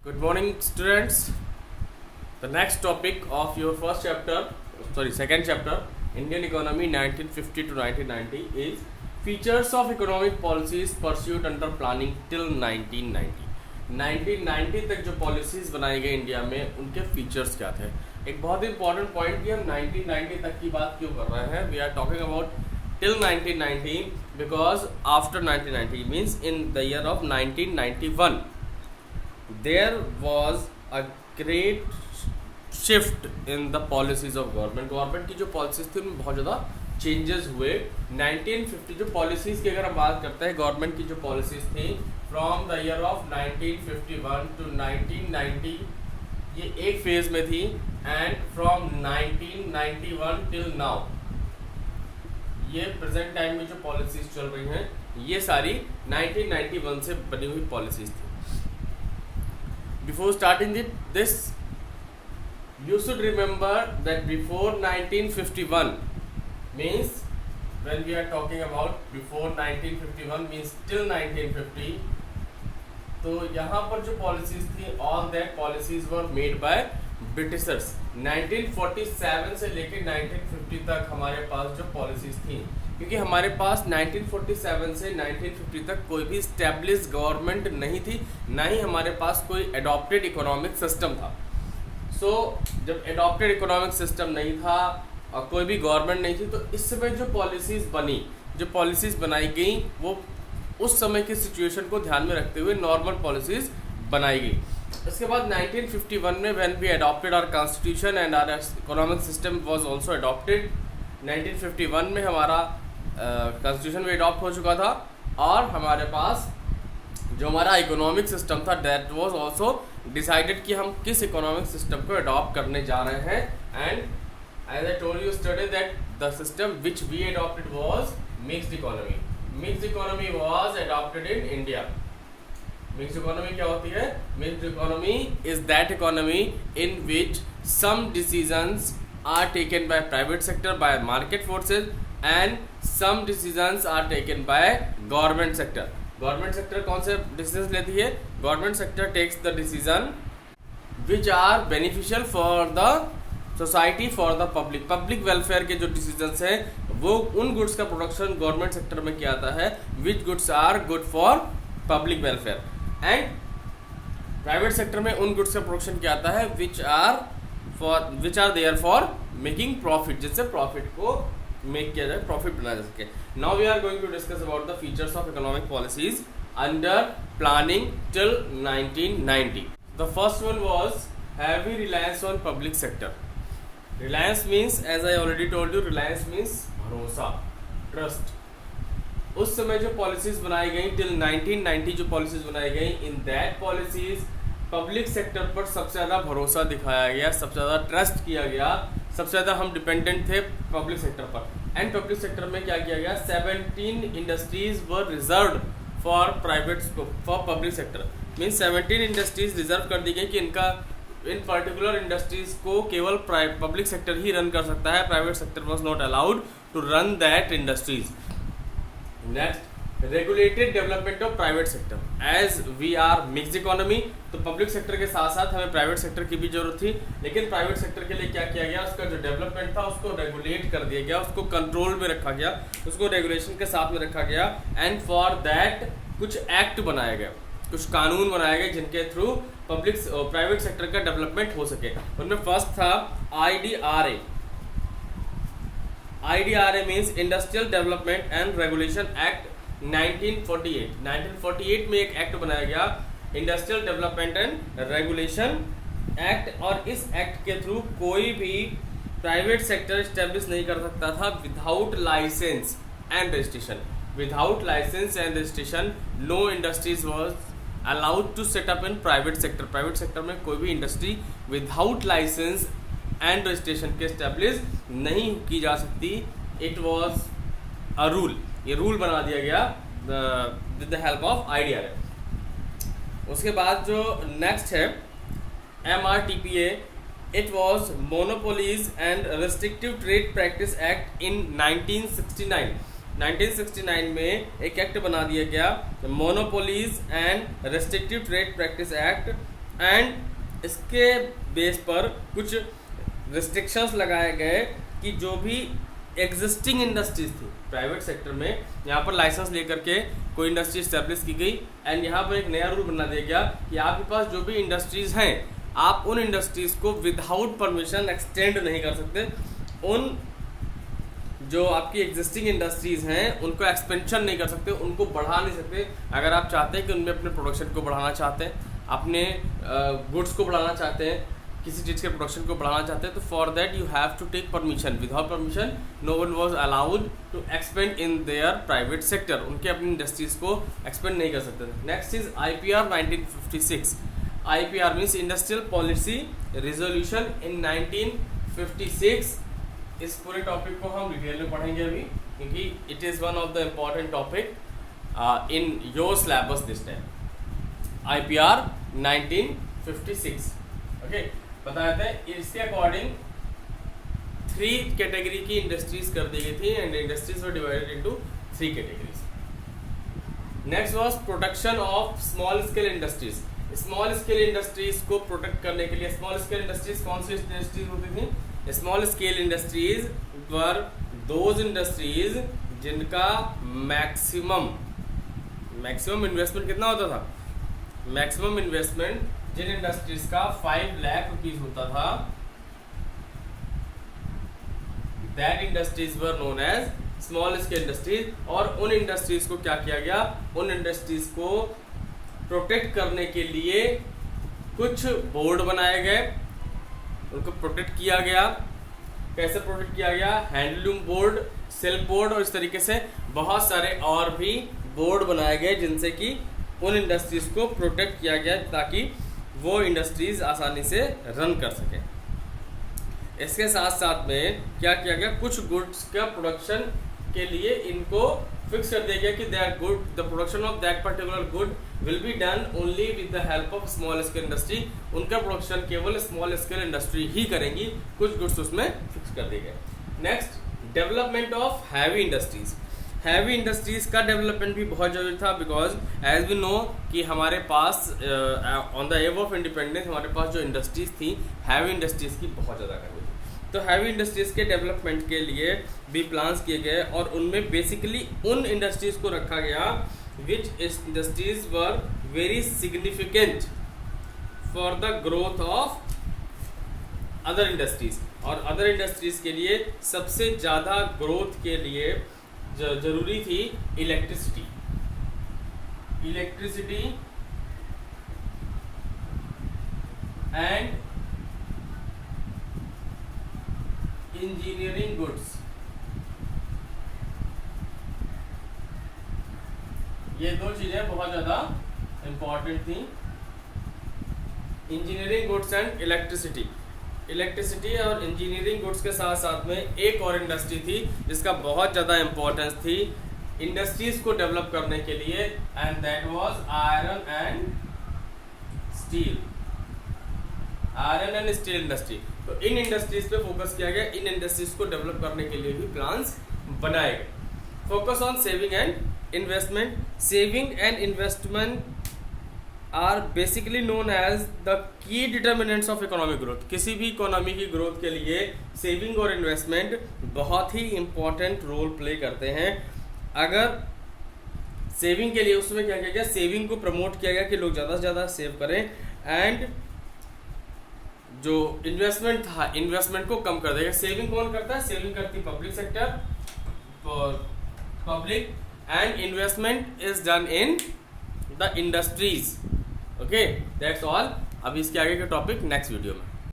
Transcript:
Good morning, students. The next topic of your second chapter, Indian economy 1950 to 1990 is features of economic policies pursued under planning till 1990. 1990 तक जो policies बनाई गई India में उनके features क्या थे। एक बहुत इंपॉर्टेंट पॉइंट कि हम 1990 तक की बात क्यों कर रहे हैं। We are talking about till 1990 because after 1990 means in the year of 1991 there was a great shift in the policies of government की जो पॉलिसीज थी उनमें बहुत ज़्यादा चेंजेस हुए। 1950 जो पॉलिसीज़ की अगर हम बात करते हैं, गवर्नमेंट की जो पॉलिसीज़ थी from the year of 1951 to 1990 ये एक फेज़ में थी, एंड फ्रॉम 1991 टिल नाउ ये प्रेजेंट टाइम में जो पॉलिसीज चल रही हैं ये सारी 1991 से बनी हुई पॉलिसीज थी। Before starting this you should remember that before 1951 means when we are talking about before 1951 means till 1950, तो यहाँ पर जो पॉलिसीज थी all that policies were made by Britishers. 1947 से लेकर 1950 तक हमारे पास जो पॉलिसीज थी, क्योंकि हमारे पास 1947 से 1950 तक कोई भी स्टैब्लिश गवर्नमेंट नहीं थी, ना ही हमारे पास कोई एडॉप्टेड इकोनॉमिक सिस्टम था। सो जब एडॉप्टेड इकोनॉमिक सिस्टम नहीं था और कोई भी गवर्नमेंट नहीं थी, तो इस समय जो पॉलिसीज़ बनी, जो पॉलिसीज़ बनाई गई वो उस समय की सिचुएशन को ध्यान में रखते हुए नॉर्मल पॉलिसीज़ बनाई गई। इसके बाद 1951 में when we adopted our constitution and our economic system was also adopted. 1951 में हमारा कॉन्स्टिट्यूशन भी अडॉप्ट हो चुका था और हमारे पास जो हमारा इकोनॉमिक सिस्टम था दैट वाज आल्सो डिसाइडेड कि हम किस इकोनॉमिक सिस्टम को अडॉप्ट करने जा रहे हैं। And as I told you study that the system which we adopted was mixed economy. Mixed economy was adopted in India. Mixed economy क्या होती है? Mixed economy is that economy in which some decisions are taken by private sector, by market forces, and some decisions are taken by government sector. Government sector कौन से decisions लेती है? Government sector takes the decision which are beneficial for the society, for the public. Public welfare के जो decisions हैं वो उन goods का प्रोडक्शन गवर्नमेंट सेक्टर में किया जाता है which goods are good for public welfare, and private sector में उन गुड्स का प्रोडक्शन किया जाता है which are there for making profit, जिससे प्रॉफिट को मेक किया जाए, प्रॉफिट बनाया जा सके। Now we are going to discuss about the features of economic policies under planning till 1990. The first one was heavy reliance on public sector. Reliance means, as I already told you, Reliance means भरोसा, trust. उस समय जो policies बनाई गई till 1990 जो policies बनाई गई, in that policies public sector पर सबसे ज़्यादा भरोसा दिखाया गया, सबसे ज़्यादा ट्रस्ट किया गया, सबसे ज़्यादा हम डिपेंडेंट थे पब्लिक सेक्टर पर। एंड पब्लिक सेक्टर में क्या किया गया? 17 industries were reserved for public sector. Means 17 industries reserve कर दी गई कि इनका इन पर्टिकुलर इंडस्ट्रीज को केवल पब्लिक सेक्टर ही रन कर सकता है, private sector was not allowed to run that industries. Next, regulated development of private sector. As we are mixed economy, तो पब्लिक सेक्टर के साथ साथ हमें प्राइवेट सेक्टर की भी जरूरत थी, लेकिन प्राइवेट सेक्टर के लिए क्या किया गया? उसका जो डेवलपमेंट था उसको रेगुलेट कर दिया गया, उसको कंट्रोल में रखा गया, उसको रेगुलेशन के साथ में रखा गया। एंड फॉर दैट कुछ एक्ट बनाया गया, कुछ कानून बनाए गए जिनके थ्रू पब्लिक प्राइवेट सेक्टर का डेवलपमेंट हो सके। उनमें फर्स्ट था IDRA। IDRA means industrial development and regulation act 1948। 1948 में एक एक्ट बनाया गया, industrial development and regulation act, और इस एक्ट के थ्रू कोई भी प्राइवेट सेक्टर स्टैब्लिश नहीं कर सकता था without licence and registration. Without licence and registration no industries was allowed to set up in private sector. Private sector में कोई भी industry without licence and registration के स्टैब्लिश नहीं की जा सकती। इट वॉज अ रूल, ये रूल बना दिया गया with the help of IDRA। उसके बाद जो नेक्स्ट है MRTPA, it was monopolies and restrictive trade practice act in 1969। 1969 में एक एक्ट बना दिया गया, monopolies and restrictive trade practice act and इसके बेस पर कुछ रिस्ट्रिक्शंस लगाए गए कि जो भी एग्जिस्टिंग इंडस्ट्रीज थी प्राइवेट सेक्टर में, यहाँ पर लाइसेंस लेकर के कोई इंडस्ट्री इस्टेब्लिश की गई एंड यहाँ पर एक नया रूल बना दिया गया कि आपके पास जो भी इंडस्ट्रीज हैं आप उन इंडस्ट्रीज को विदाउट परमिशन एक्सटेंड नहीं कर सकते। उन जो आपकी एग्जिस्टिंग इंडस्ट्रीज हैं उनको एक्सपेंशन नहीं कर सकते, उनको बढ़ा नहीं सकते। अगर आप चाहते हैं कि उनमें अपने प्रोडक्शन को बढ़ाना चाहते हैं, अपने गुड्स को बढ़ाना चाहते हैं, किसी चीज़ के प्रोडक्शन को बढ़ाना चाहते हैं, तो for that you have to take permission. Without permission no one was allowed to expand in there private sector. उनके अपनी इंडस्ट्रीज को एक्सपेंड नहीं कर सकते थे। Next is IPR 1956। IPR means industrial policy resolution in 1956। इस पूरे टॉपिक को हम डिटेल में पढ़ेंगे अभी, क्योंकि it is one of the important topic in your syllabus this time. IPR 1956 okay. बता देते हैं इसके अकॉर्डिंग 3 कैटेगरी की इंडस्ट्रीज कर दी गई थी and industries were divided into 3 categories. Next was protection of small scale industries. Small scale industries को protect करने के लिए, स्मॉल स्केल इंडस्ट्रीज कौन सी इंडस्ट्रीज होती थी? Small scale industries were those industries जिनका मैक्सिमम इन्वेस्टमेंट कितना होता था? मैक्सिमम इन्वेस्टमेंट जिन इंडस्ट्रीज का 5 लाख रुपीज होता था, that industries were known as small scale industries. और उन इंडस्ट्रीज को क्या किया गया? उन इंडस्ट्रीज को प्रोटेक्ट करने के लिए कुछ बोर्ड बनाए गए, उनको प्रोटेक्ट किया गया। कैसे प्रोटेक्ट किया गया? हैंडलूम बोर्ड, सेल्फ बोर्ड और इस तरीके से बहुत सारे और भी बोर्ड बनाए गए जिनसे कि उन इंडस्ट्रीज को प्रोटेक्ट किया गया ताकि वो इंडस्ट्रीज आसानी से रन कर सके। इसके साथ साथ में क्या किया गया? कुछ गुड्स का प्रोडक्शन के लिए इनको फिक्स कर दिया गया कि that good, the production of that particular good will be done only with the help of small scale industry. उनका प्रोडक्शन केवल स्मॉल स्केल इंडस्ट्री ही करेंगी। कुछ गुड्स उसमें फिक्स कर दिए गए। Next, development of heavy industries. Heavy industries का development भी बहुत जरूरी था, बिकॉज एज वी नो कि हमारे pass on the above of independence हमारे पास जो इंडस्ट्रीज थी, हैवी इंडस्ट्रीज की बहुत ज़्यादा कमी थी। तो हैवी इंडस्ट्रीज के डेवलपमेंट के लिए भी प्लान्स किए गए और उनमें बेसिकली उन इंडस्ट्रीज को रखा गया which industries were very significant for the growth of other industries. और अदर इंडस्ट्रीज के लिए सबसे ज़्यादा ग्रोथ के लिए जरूरी थी इलेक्ट्रिसिटी एंड इंजीनियरिंग गुड्स। ये 2 चीजें बहुत ज्यादा इंपॉर्टेंट थी, इंजीनियरिंग गुड्स एंड इलेक्ट्रिसिटी और इंजीनियरिंग गुड्स के साथ साथ में एक और इंडस्ट्री थी जिसका बहुत ज़्यादा इंपॉर्टेंस थी इंडस्ट्रीज को डेवलप करने के लिए, and that was iron and steel industry. तो इन इंडस्ट्रीज पे फोकस किया गया, इन इंडस्ट्रीज को डेवलप करने के लिए भी प्लान्स बनाए गए। Focus on saving and investment. Saving and investment are basically known as the key determinants of economic growth. किसी भी इकोनॉमी की ग्रोथ के लिए सेविंग और इन्वेस्टमेंट बहुत ही इंपॉर्टेंट रोल प्ले करते हैं। अगर सेविंग के लिए उसमें क्या किया गया? सेविंग को प्रमोट किया गया कि लोग ज़्यादा से ज़्यादा सेव करें, एंड जो इन्वेस्टमेंट था इन्वेस्टमेंट को कम कर देगा। सेविंग कौन करता है? सेविंग करती public sector, public, and investment is done in the industries. Okay, that's all. अब इसके आगे के टॉपिक नेक्स्ट वीडियो में।